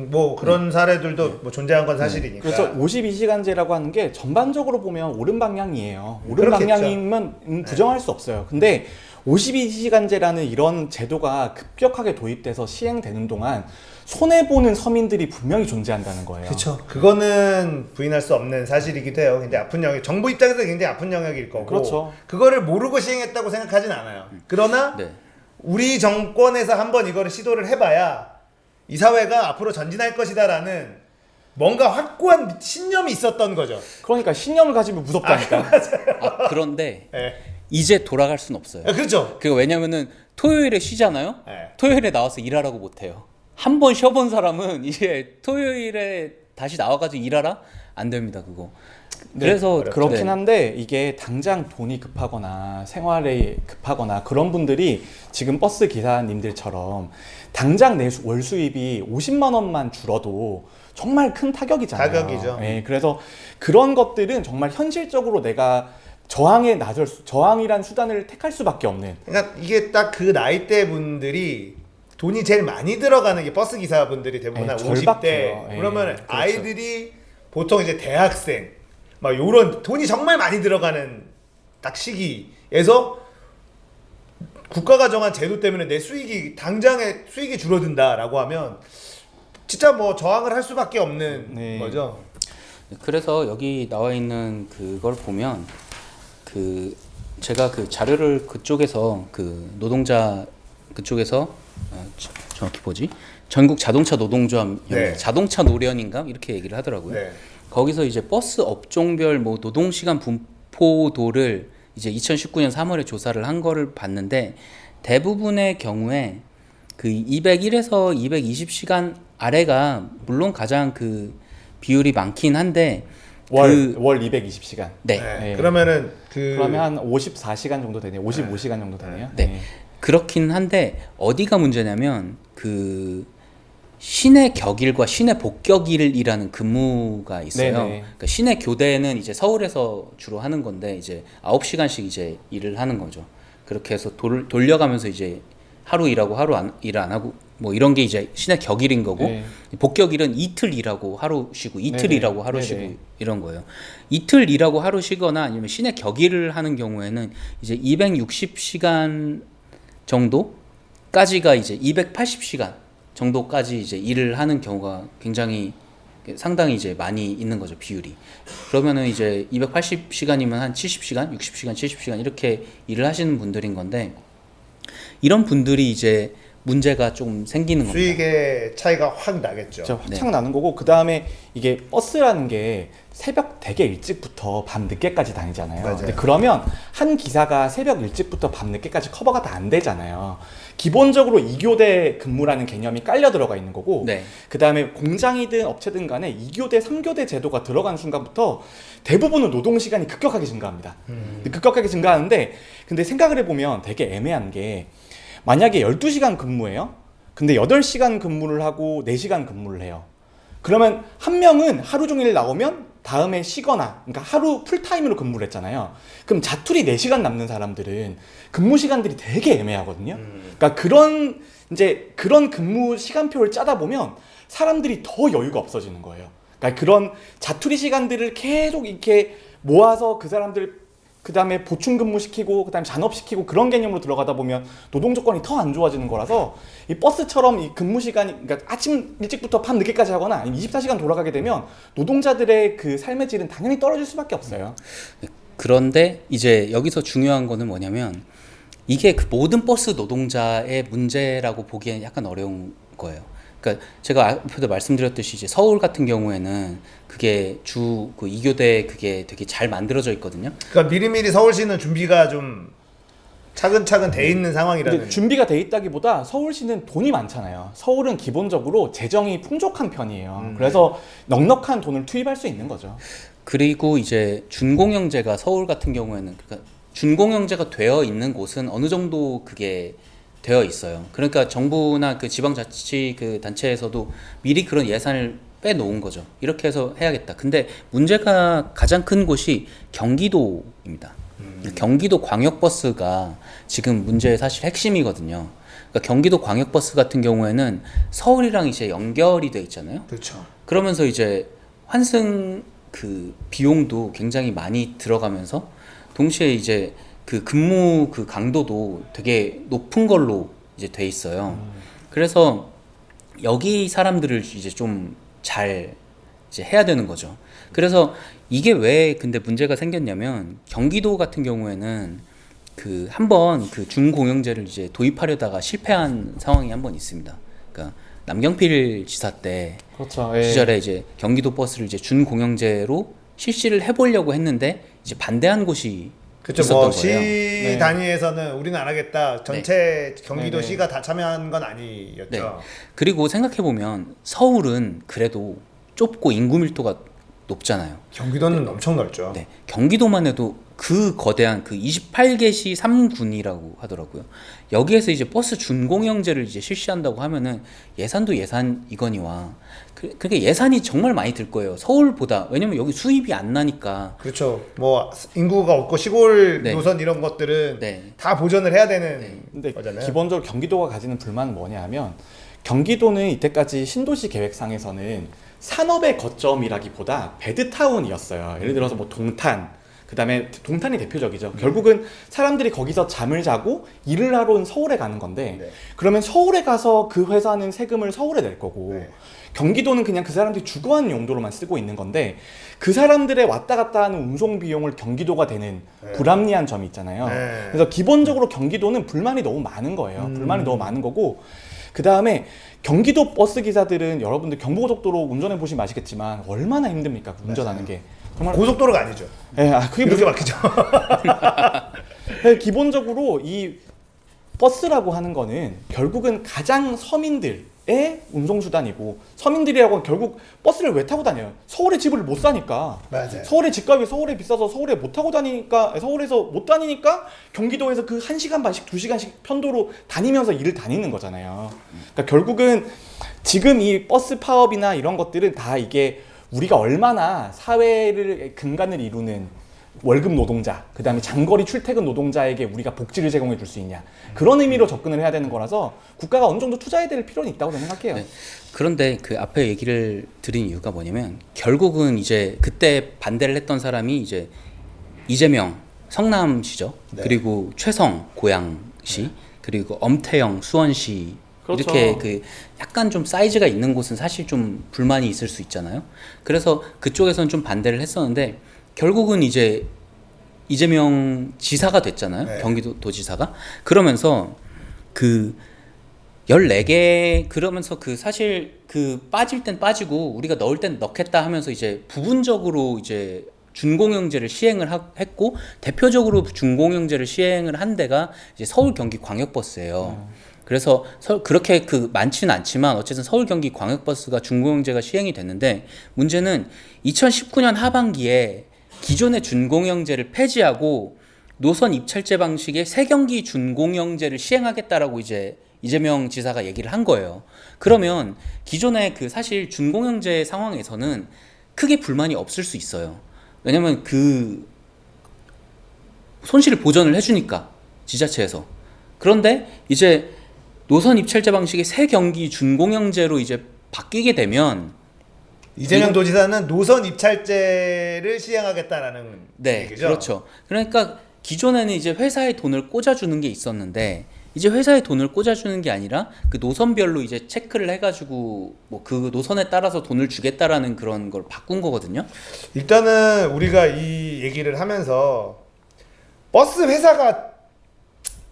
뭐 그런 사례들도 뭐 존재한 건 사실이니까. 그래서 52시간제라고 하는 게 전반적으로 보면 옳은 방향이에요. 옳은 그렇겠죠. 방향이면 부정할 수 없어요. 근데 52시간제라는 이런 제도가 급격하게 도입돼서 시행되는 동안 손해보는 서민들이 분명히 존재한다는 거예요. 그렇죠. 그거는 부인할 수 없는 사실이기도 해요. 굉장히 아픈 영역, 정부 입장에서 굉장히 아픈 영역일 거고. 그렇죠. 그거를 모르고 시행했다고 생각하진 않아요. 그러나 네. 우리 정권에서 한번 이거를 시도를 해봐야 이 사회가 앞으로 전진할 것이다라는 뭔가 확고한 신념이 있었던 거죠. 그러니까 신념을 가지면 무섭다니까. 그런데 예. 이제 돌아갈 수는 없어요. 그렇죠. 그게 왜냐면은 토요일에 쉬잖아요. 네. 토요일에 나와서 일하라고 못해요. 한 번 쉬어본 사람은 이제 토요일에 다시 나와가지고 일하라? 안 됩니다 그거. 그래서 어렵죠. 그렇긴 네. 한데 이게 당장 돈이 급하거나 생활에 급하거나 그런 분들이 지금 버스 기사님들처럼 당장 내 월 수입이 50만 원만 줄어도 정말 큰 타격이잖아요. 타격이죠. 예, 그래서 그런 것들은 정말 현실적으로 내가 저항이란 수단을 택할 수밖에 없는. 그러니까 이게 딱 그 나이대 분들이 돈이 제일 많이 들어가는 게 버스 기사분들이 대부분 한 50대. 절박해요. 그러면 그렇죠. 아이들이 보통 이제 대학생 막 요런 돈이 정말 많이 들어가는 딱 시기에서 국가가 정한 제도 때문에 내 수익이 당장의 수익이 줄어든다라고 하면 진짜 뭐 저항을 할 수밖에 없는 네. 거죠. 그래서 여기 나와 있는 그걸 보면 그 제가 그 자료를 그쪽에서 그 노동자 그쪽에서 정확히 뭐지? 전국 자동차 노동조합 네. 자동차 노련인가 이렇게 얘기를 하더라고요. 네. 거기서 이제 버스 업종별 뭐 노동 시간 분포도를 이제 2019년 3월에 조사를 한 거를 봤는데 대부분의 경우에 그 201에서 220시간 아래가 물론 가장 그 비율이 많긴 한데 월 220시간. 네. 네. 그러면은 그러면 한 54시간 정도 되네요. 55시간 정도 되네요. 네. 그렇긴 한데 어디가 문제냐면 그 시내 격일과 시내 복격일이라는 근무가 있어요. 네네. 그러니까 시내 교대는 이제 서울에서 주로 하는 건데 이제 9시간씩 이제 일을 하는 거죠. 그렇게 해서 돌려가면서 이제 하루 일하고 하루 일 안 하고 뭐 이런 게 이제 시내 격일인 거고 네. 복격일은 이틀 일하고 하루 쉬고 이틀 네네. 일하고 하루 쉬고 네네. 이런 거예요. 이틀 일하고 하루 쉬거나 아니면 시내 격일을 하는 경우에는 이제 260시간 정도까지가 이제 280시간 정도까지 이제 일을 하는 경우가 굉장히 상당히 이제 많이 있는 거죠, 비율이. 그러면은 이제 280시간이면 한 70시간, 60시간, 70시간 이렇게 일을 하시는 분들인 건데 이런 분들이 이제 문제가 좀 생기는 겁니다. 수익의 차이가 확 나겠죠. 진짜 확창 나는 거고 그 다음에 이게 버스라는 게 새벽 되게 일찍부터 밤 늦게까지 다니잖아요. 맞아요. 근데 그러면 한 기사가 새벽 일찍부터 밤 늦게까지 커버가 다 안 되잖아요. 기본적으로 2교대 근무라는 개념이 깔려 들어가 있는 거고 네. 그 다음에 공장이든 업체든 간에 2교대, 3교대 제도가 들어간 순간부터 대부분은 노동시간이 급격하게 증가합니다. 급격하게 증가하는데 근데 생각을 해보면 되게 애매한 게 만약에 12시간 근무해요. 근데 8시간 근무를 하고 4시간 근무를 해요. 그러면 한 명은 하루 종일 나오면 다음에 쉬거나 그러니까 하루 풀타임으로 근무를 했잖아요. 그럼 자투리 4시간 남는 사람들은 근무 시간들이 되게 애매하거든요. 그러니까 그런 근무 시간표를 짜다 보면 사람들이 더 여유가 없어지는 거예요. 그러니까 그런 자투리 시간들을 계속 이렇게 모아서 그 사람들 그 다음에 보충 근무시키고 그 다음에 잔업시키고 그런 개념으로 들어가다 보면 노동 조건이 더 안 좋아지는 거라서 이 버스처럼 이 근무 시간이 그러니까 아침 일찍부터 밤 늦게까지 하거나 아니면 24시간 돌아가게 되면 노동자들의 그 삶의 질은 당연히 떨어질 수밖에 없어요. 그런데 이제 여기서 중요한 거는 뭐냐면 이게 그 모든 버스 노동자의 문제라고 보기에는 약간 어려운 거예요. 그러니까 제가 앞에도 말씀드렸듯이 이제 서울 같은 경우에는 그게 주 그 2교대 그게 되게 잘 만들어져 있거든요. 그러니까 미리미리 서울시는 준비가 좀 차근차근 돼 있는 상황이라는. 근데 준비가 돼 있다기보다 서울시는 돈이 많잖아요. 서울은 기본적으로 재정이 풍족한 편이에요. 그래서 넉넉한 돈을 투입할 수 있는 거죠. 그리고 이제 준공영제가 서울 같은 경우에는 그러니까 준공영제가 되어 있는 곳은 어느 정도 그게 되어 있어요. 그러니까 정부나 그 지방자치 그 단체에서도 미리 그런 예산을 빼놓은 거죠. 이렇게 해서 해야겠다. 근데 문제가 가장 큰 곳이 경기도입니다. 경기도 광역버스가 지금 문제의 사실 핵심이거든요. 그러니까 경기도 광역버스 같은 경우에는 서울이랑 이제 연결이 돼 있잖아요. 그렇죠. 그러면서 이제 환승 그 비용도 굉장히 많이 들어가면서 동시에 이제 그 근무 그 강도도 되게 높은 걸로 이제 돼 있어요. 그래서 여기 사람들을 이제 좀 잘 이제 해야 되는 거죠. 그래서 이게 왜 근데 문제가 생겼냐면 경기도 같은 경우에는 그 한번 그 준공영제를 이제 도입하려다가 실패한 상황이 한 번 있습니다. 그러니까 남경필 지사 때 그렇죠. 시절에 이제 경기도 버스를 이제 준공영제로 실시를 해보려고 했는데 이제 반대한 곳이 그렇죠. 있었던 뭐 시 거예요. 네. 단위에서는 우리는 안 하겠다. 전체 경기도 네네. 시가 다 참여한 건 아니었죠. 네. 그리고 생각해보면 서울은 그래도 좁고 인구 밀도가 높잖아요. 경기도는 엄청 넓죠. 네. 경기도만 해도 그 거대한 그 28개시 3군이라고 하더라고요. 여기에서 이제 버스 준공영제를 이제 실시한다고 하면은 예산도 예산이거니와 그러니까 예산이 정말 많이 들 거예요. 서울보다. 왜냐면 여기 수입이 안 나니까. 그렇죠. 뭐 인구가 없고 시골 네. 노선 이런 것들은 네. 다 보전을 해야 되는 근데 거잖아요. 기본적으로 경기도가 가지는 불만은 뭐냐 하면 경기도는 이때까지 신도시 계획상에서는 산업의 거점이라기보다 베드타운이었어요. 예를 들어서 뭐 동탄, 그 다음에 동탄이 대표적이죠. 결국은 사람들이 거기서 잠을 자고 일을 하러 온 서울에 가는 건데 네. 그러면 서울에 가서 그 회사는 세금을 서울에 낼 거고 네. 경기도는 그냥 그 사람들이 주거하는 용도로만 쓰고 있는 건데 그 사람들의 왔다 갔다 하는 운송 비용을 경기도가 되는 네. 불합리한 점이 있잖아요. 네. 그래서 기본적으로 경기도는 불만이 너무 많은 거예요. 불만이 너무 많은 거고 그 다음에 경기도 버스 기사들은 여러분들 경부고속도로 운전해 보시면 아시겠지만 얼마나 힘듭니까? 운전하는 게 정말 고속도로가 아니죠. 예, 그게 이렇게 막히죠. 기본적으로 이 버스라고 하는 거는 결국은 가장 서민들 운송수단이고 서민들이라고 결국 버스를 왜 타고 다녀요? 서울에 집을 못 사니까. 맞아요. 서울의 집값이 서울에 비싸서 서울에 못 타고 다니니까, 서울에서 못 다니니까 경기도에서 그 1시간 반씩 2시간씩 편도로 다니면서 일을 다니는 거잖아요. 그러니까 결국은 지금 이 버스 파업이나 이런 것들은 다 이게 우리가 얼마나 사회를 근간을 이루는 월급 노동자, 그 다음에 장거리 출퇴근 노동자에게 우리가 복지를 제공해 줄 수 있냐, 그런 의미로 접근을 해야 되는 거라서 국가가 어느 정도 투자해야 될 필요는 있다고 저는 생각해요. 네. 그런데 그 앞에 얘기를 드린 이유가 뭐냐면 결국은 이제 그때 반대를 했던 사람이 이제 이재명 성남시죠. 네. 그리고 최성 고양시, 그리고 엄태영 수원시. 그렇죠. 이렇게 그 약간 좀 사이즈가 있는 곳은 사실 좀 불만이 있을 수 있잖아요. 그래서 그쪽에서는 좀 반대를 했었는데 결국은 이제 이재명 지사가 됐잖아요. 네. 경기도지사가. 그러면서 그 14개 그러면서 그 사실 그 빠질 땐 빠지고 우리가 넣을 땐 넣겠다 하면서 이제 부분적으로 이제 준공영제를 시행을 했고 대표적으로 준공영제를 시행을 한 데가 이제 서울 경기 광역버스예요. 그래서 그렇게 그 많지는 않지만 어쨌든 서울 경기 광역버스가 준공영제가 시행이 됐는데 문제는 2019년 하반기에 기존의 준공영제를 폐지하고 노선 입찰제 방식의 새경기 준공영제를 시행하겠다라고 이제 이재명 지사가 얘기를 한 거예요. 그러면 기존의 그 사실 준공영제 상황에서는 크게 불만이 없을 수 있어요. 왜냐면 그 손실을 보전을 해주니까 지자체에서. 그런데 이제 노선 입찰제 방식의 새경기 준공영제로 이제 바뀌게 되면 이재명 도지사는 노선 입찰제를 시행하겠다라는 네, 얘기죠. 그렇죠. 그러니까 기존에는 이제 회사에 돈을 꽂아주는 게 있었는데 이제 회사에 돈을 꽂아주는 게 아니라 그 노선별로 이제 체크를 해가지고 뭐 그 노선에 따라서 돈을 주겠다라는 그런 걸 바꾼 거거든요. 일단은 우리가 이 얘기를 하면서 버스 회사가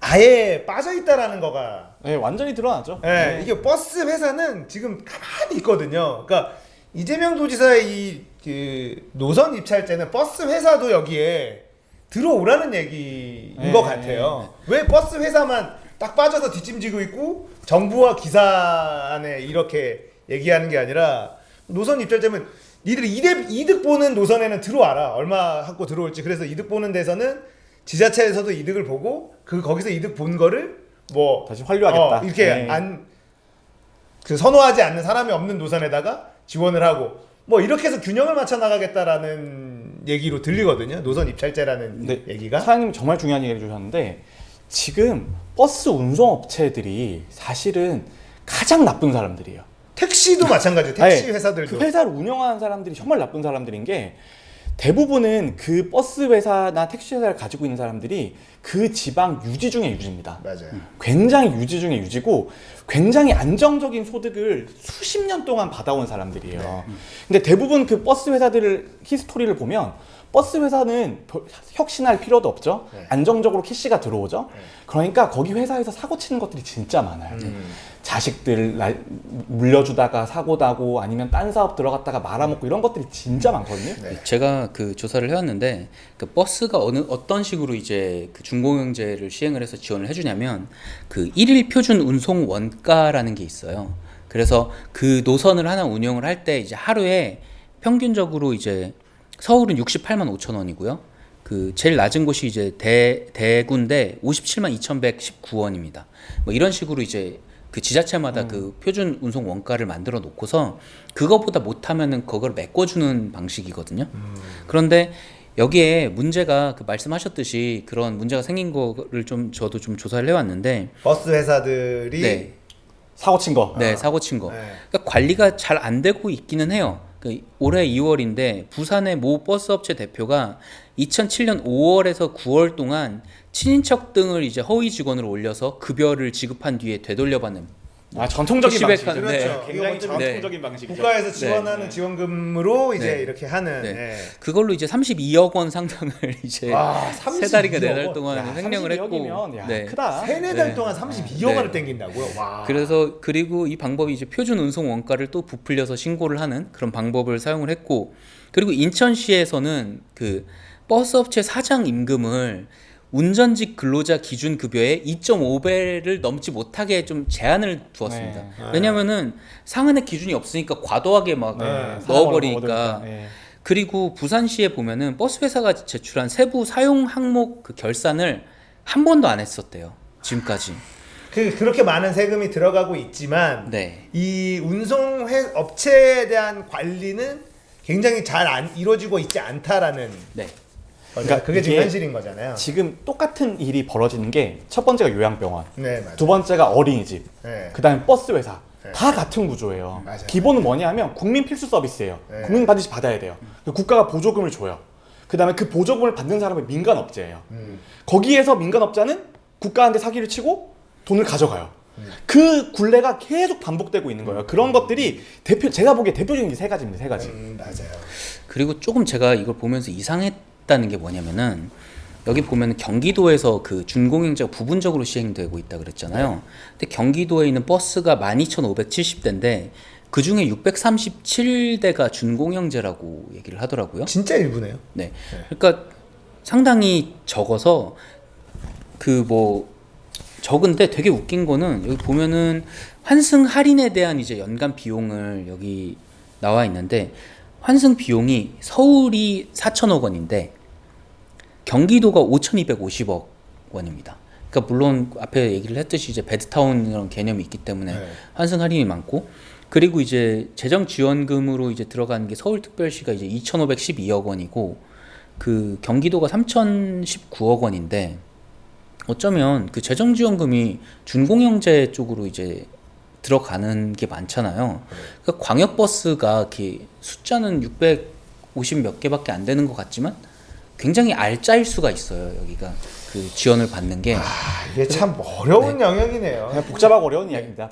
아예 빠져 있다라는 거가 네, 완전히 드러나죠. 네, 이게 버스 회사는 지금 가만히 있거든요. 그러니까 이재명 도지사의 이 그 노선 입찰제는 버스 회사도 여기에 들어오라는 얘기인 네, 것 같아요. 왜 버스 회사만 딱 빠져서 뒷짐지고 있고 정부와 기사안에 이렇게 얘기하는 게 아니라 노선 입찰제면 니들이 이득 보는 노선에는 들어와라. 얼마 갖고 들어올지. 그래서 이득 보는 데서는 지자체에서도 이득을 보고 거기서 이득 본 거를 뭐 다시 환류하겠다. 이렇게 네. 그 선호하지 않는 사람이 없는 노선에다가 지원을 하고 뭐 이렇게 해서 균형을 맞춰 나가겠다라는 얘기로 들리거든요. 노선 입찰제라는 네, 얘기가. 사장님이 정말 중요한 얘기를 주셨는데 지금 버스 운송업체들이 사실은 가장 나쁜 사람들이에요. 택시도 마찬가지예요. 택시 회사들도. 그 회사를 운영하는 사람들이 정말 나쁜 사람들인 게 대부분은 그 버스 회사나 택시 회사를 가지고 있는 사람들이 그 지방 유지 중에 유지입니다. 맞아요. 굉장히 유지 중에 유지고 굉장히 안정적인 소득을 수십 년 동안 받아온 사람들이에요. 근데 대부분 그 버스 회사들을 히스토리를 보면 버스 회사는 혁신할 필요도 없죠. 네. 안정적으로 캐시가 들어오죠. 그러니까 거기 회사에서 사고 치는 것들이 진짜 많아요. 자식들 물려주다가 사고 나고 아니면 딴 사업 들어갔다가 말아먹고 이런 것들이 진짜 많거든요. 네. 제가 그 조사를 해왔는데 그 버스가 어떤 식으로 이제 그 준공영제를 시행을 해서 지원을 해주냐면 그 1일 표준 운송 원가라는 게 있어요. 그래서 그 노선을 하나 운영을 할 때 이제 하루에 평균적으로 이제 서울은 68만 5천 원이고요. 그 제일 낮은 곳이 이제 대구인데 57만 2,119원입니다. 뭐 이런 식으로 이제 그 지자체마다 그 표준 운송 원가를 만들어 놓고서 그거보다 못하면은 그걸 메꿔주는 방식이거든요. 그런데 여기에 문제가 그 말씀하셨듯이 그런 문제가 생긴 거를 좀 저도 좀 조사를 해왔는데 버스 회사들이 네, 사고 친 거. 네 사고 친 거. 네. 그러니까 관리가 잘 안 되고 있기는 해요. 그 올해 2월인데 부산의 모 버스업체 대표가 2007년 5월에서 9월 동안 친인척 등을 이제 허위 직원으로 올려서 급여를 지급한 뒤에 되돌려받는 전통적인 방식. 푸시백한, 그렇죠. 네. 굉장히 이거 전통적인 방식이죠. 국가에서 지원하는 네. 지원금으로 이제 네. 이렇게 하는. 네. 네. 그걸로 이제 32억 원 상당을 이제 와, 세 달인가 32억 네 달 원. 동안 야, 횡령을 했고 32억이면 야, 네. 크다. 세네 달 네. 동안 32억 네. 원을 땡긴다고요? 와. 그래서 그리고 이 방법이 이제 표준 운송 원가를 또 부풀려서 신고를 하는 그런 방법을 사용을 했고 그리고 인천시에서는 그 버스 업체 사장 임금을 운전직 근로자 기준 급여의 2.5배를 넘지 못하게 좀 제한을 두었습니다. 네. 왜냐면은 상한의 기준이 없으니까 과도하게 막 네. 넣어버리니까. 네. 그리고 부산시에 보면은 버스 회사가 제출한 세부 사용 항목 그 결산을 한 번도 안 했었대요. 지금까지. 그렇게 많은 세금이 들어가고 있지만 네. 이 운송 업체에 대한 관리는 굉장히 잘 이루어지고 있지 않다라는 네. 그러니까 그게 지금 이게 현실인 거잖아요. 지금 똑같은 일이 벌어지는 게 첫 번째가 요양병원, 네, 맞아요. 두 번째가 어린이집, 네. 그다음에 버스 회사. 네. 다 같은 구조예요. 맞아요. 기본은 뭐냐면 국민 필수 서비스예요. 네. 국민 반드시 받아야 돼요. 국가가 보조금을 줘요. 그다음에 그 보조금을 받는 사람은 민간업자예요. 거기에서 민간업자는 국가한테 사기를 치고 돈을 가져가요. 그 굴레가 계속 반복되고 있는 거예요. 그런 것들이 제가 보기에 대표적인 게 세 가지입니다. 세 가지. 맞아요. 그리고 조금 제가 이걸 보면서 이상했다는 게 뭐냐면은 여기 보면 경기도에서 그 준공영제가 부분적으로 시행되고 있다 그랬잖아요. 근데 경기도에 있는 버스가 12,570대인데 그 중에 637대가 준공영제라고 얘기를 하더라고요. 진짜 일부네요. 네. 그러니까 상당히 적어서 그 뭐 적은데 되게 웃긴 거는 여기 보면은 환승 할인에 대한 이제 연간 비용을 여기 나와 있는데 환승 비용이 서울이 4천억 원인데 경기도가 5,250억 원입니다. 그러니까 물론 앞에 얘기를 했듯이 이제 베드타운 이런 개념이 있기 때문에 네. 환승 할인이 많고 그리고 이제 재정 지원금으로 이제 들어가는 게 서울특별시가 이제 2,512억 원이고 그 경기도가 3,019억 원인데 어쩌면 그 재정 지원금이 준공영제 쪽으로 이제 들어가는 게 많잖아요. 그러니까 광역버스가 이렇게 숫자는 650 몇 개밖에 안 되는 것 같지만 굉장히 알짜일 수가 있어요. 여기가 그 지원을 받는 게. 이게 참 어려운 영역이네요. 그냥 복잡하고 어려운 이야기입니다.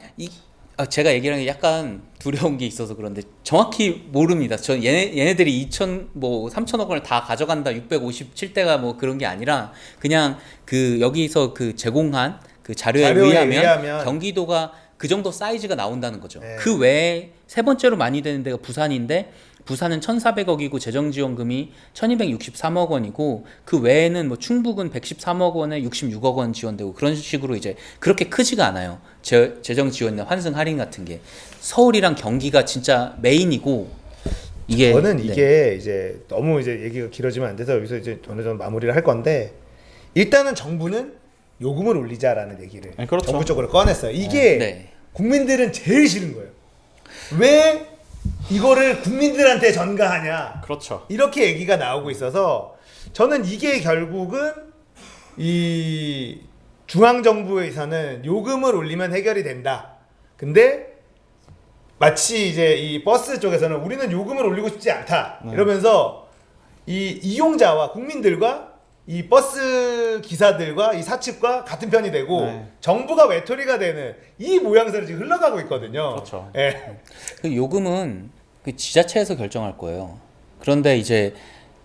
제가 얘기하는 게 약간 두려운 게 있어서 그런데 정확히 모릅니다. 저 얘네들이 3천억 원을 다 가져간다. 657대가 뭐 그런 게 아니라 그냥 그 여기서 그 제공한 그 자료에 의하면 경기도가 그 정도 사이즈가 나온다는 거죠. 네. 그 외에 세 번째로 많이 되는 데가 부산인데 부산은 1,400억이고 재정지원금이 1,263억 원이고 그 외에는 뭐 충북은 113억 원에 66억 원 지원되고 그런 식으로 이제 그렇게 크지가 않아요. 재정 지원이나 환승 할인 같은 게 서울이랑 경기가 진짜 메인이고 이게 저는 네. 이게 이제 너무 이제 얘기가 길어지면 안 돼서 여기서 이제 어느 정도 마무리를 할 건데 일단은 정부는 요금을 올리자라는 얘기를 네, 그렇죠. 정부 쪽으로 꺼냈어요. 이게 네. 국민들은 제일 싫은 거예요. 왜 이거를 국민들한테 전가하냐? 그렇죠. 이렇게 얘기가 나오고 있어서 저는 이게 결국은 이 중앙 정부에서는 요금을 올리면 해결이 된다. 근데 마치 이제 이 버스 쪽에서는 우리는 요금을 올리고 싶지 않다. 이러면서 이 이용자와 국민들과 이 버스 기사들과 이 사측과 같은 편이 되고 네. 정부가 외톨이가 되는 이 모양새로 지금 흘러가고 있거든요. 그렇죠. 예. 그 요금은 그 지자체에서 결정할 거예요. 그런데 이제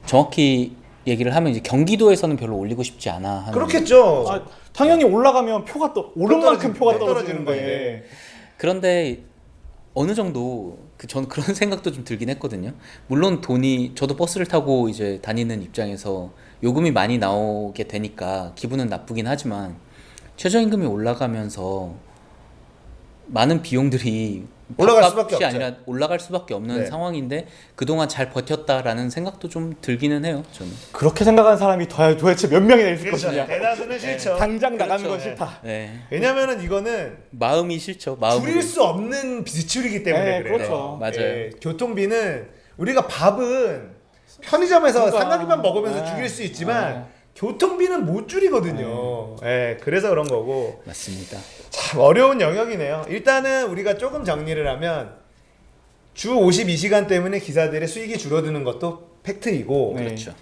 정확히 얘기를 하면 이제 경기도에서는 별로 올리고 싶지 않아 하는 그렇겠죠. 당연히 올라가면 표가 또 오른 만큼 표가 떨어지는 떨어지는 건데. 건데. 그런데 어느 정도 저는 그런 생각도 좀 들긴 했거든요. 물론 저도 버스를 타고 이제 다니는 입장에서 요금이 많이 나오게 되니까 기분은 나쁘긴 하지만 최저임금이 올라가면서 많은 비용들이 올라갈 밥값이 수밖에 없죠. 아니라 올라갈 수밖에 없는 네. 상황인데 그동안 잘 버텼다라는 생각도 좀 들기는 해요. 저는. 그렇게 생각하는 사람이 도대체 몇 명이나 있을 그렇죠. 것이냐. 대다수는 싫죠. 당장 나가는 그렇죠. 건 싫다. 네. 왜냐면은 이거는 마음이 싫죠. 마음으로. 줄일 수 없는 지출이기 때문에 네, 그래요. 그렇죠. 맞아요. 예, 교통비는 우리가 밥은 편의점에서 그러니까. 삼각김밥 먹으면서 네. 줄일 수 있지만 교통비는 못 줄이거든요. 예, 그래서 그런 거고 맞습니다. 참 어려운 영역이네요. 일단은 우리가 조금 정리를 하면 주 52시간 때문에 기사들의 수익이 줄어드는 것도 팩트이고 네. 그렇죠.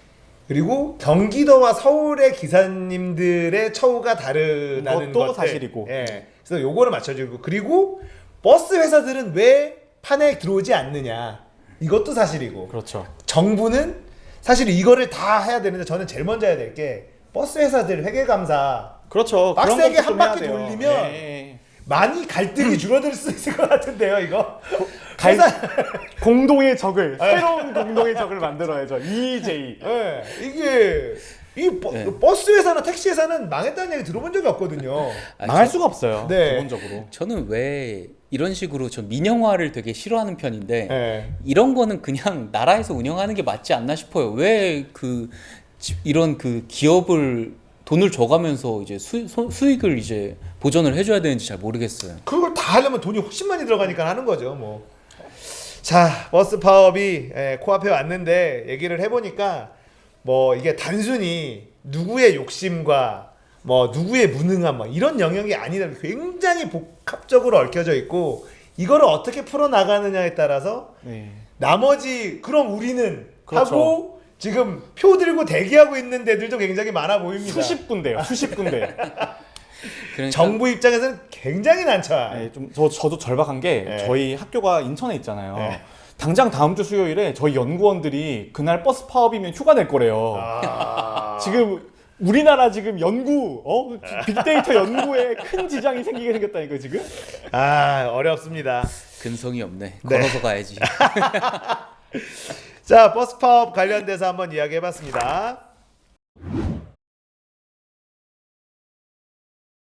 그리고 경기도와 서울의 기사님들의 처우가 다르다는 것도 것들. 사실이고. 예. 그래서 요거를 맞춰주고 그리고 버스 회사들은 왜 판에 들어오지 않느냐 이것도 사실이고 그렇죠. 정부는 사실 이거를 다 해야 되는데 저는 제일 먼저 해야 될 게 버스 회사들 회계감사 그렇죠. 빡세게 그런 것도 한 좀 해야 바퀴 돼요. 돌리면 네. 많이 갈등이 줄어들 수 있을 것 같은데요, 이거. 갈- 회사- 공동의 적을 새로운 공동의 적을 만들어야죠. EJ. 네, 이게 네. 버스 회사나 택시 회사는 망했다는 얘기 들어본 적이 없거든요. 아니, 망할 수가 없어요. 네. 기본적으로. 저는 왜 이런 식으로 좀 민영화를 되게 싫어하는 편인데 네. 이런 거는 그냥 나라에서 운영하는 게 맞지 않나 싶어요. 왜 이런 그 기업을 돈을 줘가면서 이제 수익을 이제 보전을 해줘야 되는지 잘 모르겠어요. 그걸 다 하려면 돈이 훨씬 많이 들어가니까 하는 거죠, 뭐. 자, 버스 파업이 코앞에 왔는데 얘기를 해보니까 뭐 이게 단순히 누구의 욕심과 뭐 누구의 무능함 뭐 이런 영역이 아니다. 굉장히 복합적으로 얽혀져 있고 이거를 어떻게 풀어 나가느냐에 따라서 네. 나머지 그럼 우리는 그렇죠. 하고 지금 표 들고 대기하고 있는 데들도 굉장히 많아 보입니다. 수십 군데요. 수십 군데. 그러니까 정부 입장에서는 굉장히 난처한. 네, 저도 절박한 게 네. 저희 학교가 인천에 있잖아요. 네. 당장 다음 주 수요일에 저희 연구원들이 그날 버스 파업이면 휴가 낼 거래요. 아... 지금 우리나라 지금 연구, 빅데이터 연구에 큰 지장이 생기게 생겼다니까 지금. 아, 어렵습니다. 근성이 없네. 네. 걸어서 가야지. 자, 버스 파업 관련돼서 한번 이야기해봤습니다.